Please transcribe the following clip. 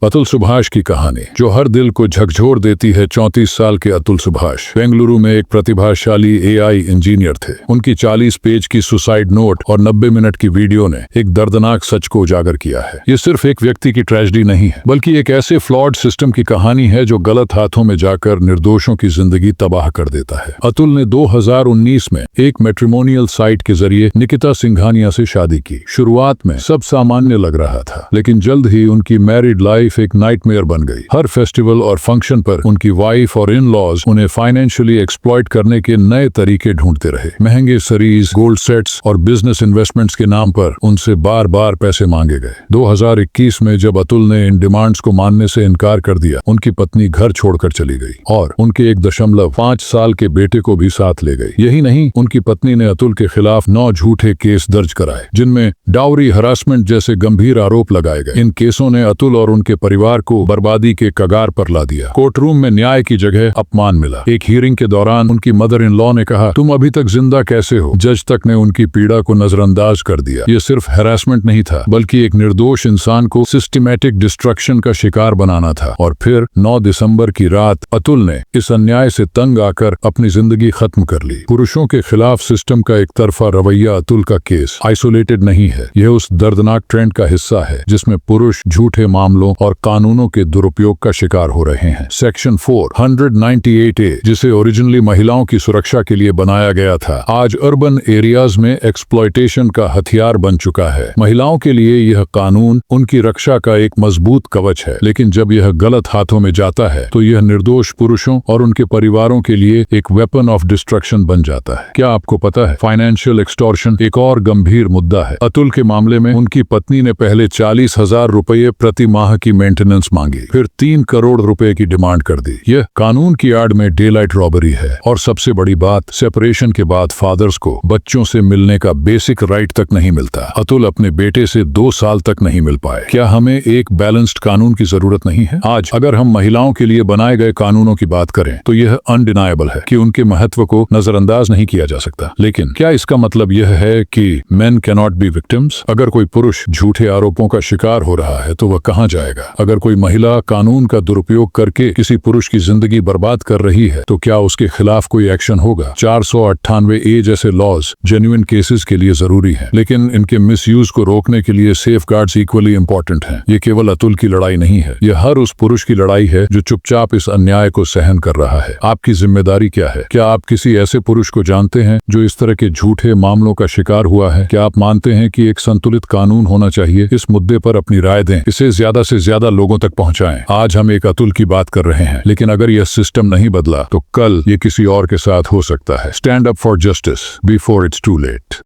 अतुल सुभाष की कहानी जो हर दिल को झकझोर देती है। 34 साल के अतुल सुभाष बेंगलुरु में एक प्रतिभाशाली एआई इंजीनियर थे। उनकी 40 पेज की सुसाइड नोट और 90 मिनट की वीडियो ने एक दर्दनाक सच को उजागर किया है। ये सिर्फ एक व्यक्ति की ट्रेजेडी नहीं है, बल्कि एक ऐसे फ्लॉड सिस्टम की कहानी है जो गलत हाथों में जाकर निर्दोषों की जिंदगी तबाह कर देता है। अतुल ने 2019 में एक मैट्रिमोनियल साइट के जरिए निकिता सिंघानिया से शादी की। शुरुआत में सब सामान्य लग रहा था, लेकिन जल्द ही उनकी मैरिड लाइफ एक नाइटमेयर बन गई। हर फेस्टिवल और फंक्शन पर उनकी वाइफ और इन लॉज उन्हें फाइनेंशियली एक्सप्लॉइट करने के नए तरीके ढूंढते रहे। महंगे सरीज, गोल्ड सेट्स और बिजनेस इन्वेस्टमेंट्स के नाम पर उनसे बार बार पैसे मांगे गए। 2021 में जब अतुल ने इन डिमांड्स को मानने से इनकार कर दिया, उनकी पत्नी घर छोड़कर चली गई और उनके 1.5 साल के बेटे को भी साथ ले गई। यही नहीं, उनकी पत्नी ने अतुल के खिलाफ 9 झूठे केस दर्ज कराए, जिनमें डाउरी हरासमेंट जैसे गंभीर आरोप लगाए गए। इन केसों ने अतुल और उनके परिवार को बर्बादी के कगार पर ला दिया। कोर्ट रूम में न्याय की जगह अपमान मिला। एक हियरिंग के दौरान उनकी मदर इन लॉ ने कहा, तुम अभी तक जिंदा कैसे हो? जज तक ने उनकी पीड़ा को नजरअंदाज कर दिया। ये सिर्फ हैरेसमेंट नहीं था, बल्कि एक निर्दोष इंसान को सिस्टमैटिक डिस्ट्रक्शन का शिकार बनाना था। और फिर 9 दिसंबर की रात अतुल ने इस अन्याय से तंग आकर अपनी जिंदगी खत्म कर ली। पुरुषों के खिलाफ सिस्टम का एक तरफा रवैया अतुल का केस आइसोलेटेड नहीं है। यह उस दर्दनाक ट्रेंड का हिस्सा है जिसमें पुरुष झूठे मामलों और कानूनों के दुरुपयोग का शिकार हो रहे हैं। सेक्शन 498A, जिसे ओरिजिनली महिलाओं की सुरक्षा के लिए बनाया गया था, आज अर्बन एरियाज में एक्सप्लॉयटेशन का हथियार बन चुका है। महिलाओं के लिए यह कानून उनकी रक्षा का एक मजबूत कवच है, लेकिन जब यह गलत हाथों में जाता है तो यह निर्दोष पुरुषों और उनके परिवारों के लिए एक वेपन ऑफ डिस्ट्रक्शन बन जाता है। क्या आपको पता है, फाइनेंशियल एक्सटॉर्शन एक और गंभीर मुद्दा है। अतुल के मामले में उनकी पत्नी ने पहले 40,000 रुपये प्रति माह की मेंटेनेंस मांगी, फिर 3 करोड़ रुपए की डिमांड कर दी। यह कानून की आड़ में डेलाइट रॉबरी है। और सबसे बड़ी बात, सेपरेशन के बाद फादर्स को बच्चों से मिलने का बेसिक राइट तक नहीं मिलता। अतुल अपने बेटे से 2 साल तक नहीं मिल पाए। क्या हमें एक बैलेंस्ड कानून की जरूरत नहीं है? आज अगर हम महिलाओं के लिए बनाए गए कानूनों की बात करें तो यह अनडिनायबल है कि उनके महत्व को नजरअंदाज नहीं किया जा सकता। लेकिन क्या इसका मतलब यह है कि मेन कैनॉट बी विक्टिम्स? अगर कोई पुरुष झूठे आरोपों का शिकार हो रहा है तो वह कहां जाएगा? अगर कोई महिला कानून का दुरुपयोग करके किसी पुरुष की जिंदगी बर्बाद कर रही है तो क्या उसके खिलाफ कोई एक्शन होगा? 498A जैसे लॉज जेन्युइन केसेस के लिए जरूरी हैं, लेकिन इनके मिसयूज को रोकने के लिए सेफगार्ड्स इक्वली इंपॉर्टेंट हैं। ये केवल अतुल की लड़ाई नहीं है, यह हर उस पुरुष की लड़ाई है जो चुपचाप इस अन्याय को सहन कर रहा है। आपकी जिम्मेदारी क्या है? क्या आप किसी ऐसे पुरुष को जानते हैं जो इस तरह के झूठे मामलों का शिकार हुआ है? क्या आप मानते हैं कि एक संतुलित कानून होना चाहिए? इस मुद्दे पर अपनी राय दें, इसे ज्यादा से ज्यादा लोगों तक पहुंचाएं। आज हम एक अतुल की बात कर रहे हैं, लेकिन अगर यह सिस्टम नहीं बदला तो कल ये किसी और के साथ हो सकता है। Stand up for justice before it's too late.